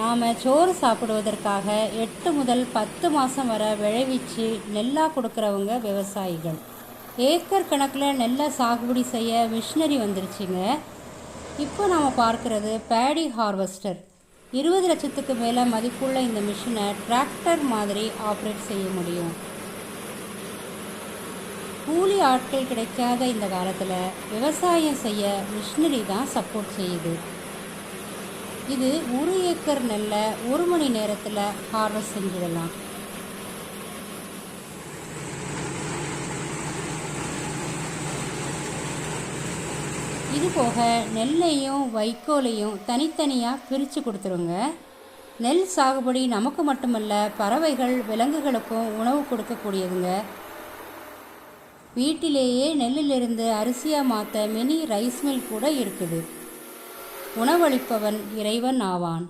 நாம் சோறு சாப்பிடுவதற்காக 8 முதல் 10 மாதம் வரை விளைவிச்சு நெல்லாக கொடுக்குறவங்க விவசாயிகள். ஏக்கர் கணக்கில் நெல்லை சாகுபடி செய்ய மிஷினரி வந்துருச்சுங்க. இப்போ நாம் பார்க்குறது பேடி ஹார்வெஸ்டர். 20 லட்சத்துக்கு மேலே மதிப்புள்ள இந்த மிஷினை டிராக்டர் மாதிரி ஆப்ரேட் செய்ய முடியும். கூலி ஆட்கள் கிடைக்காத இந்த காலத்தில் விவசாயம் செய்ய மிஷினரி தான் சப்போர்ட் செய்யுது. இது 1 ஏக்கர் நெல்லை 1 மணி நேரத்தில் ஹார்வெஸ்ட் செஞ்சிடலாம். இது போக நெல்லையும் வைக்கோலையும் தனித்தனியாக பிரித்து கொடுத்துருங்க. நெல் சாகுபடி நமக்கு மட்டுமல்ல, பறவைகள் விலங்குகளுக்கும் உணவு கொடுக்கக்கூடியதுங்க. வீட்டிலேயே நெல்லிலிருந்து அரிசியாக மாற்ற மினி ரைஸ் மில் கூட இருக்குது. உணவளிப்பவன் இறைவன் ஆவான்.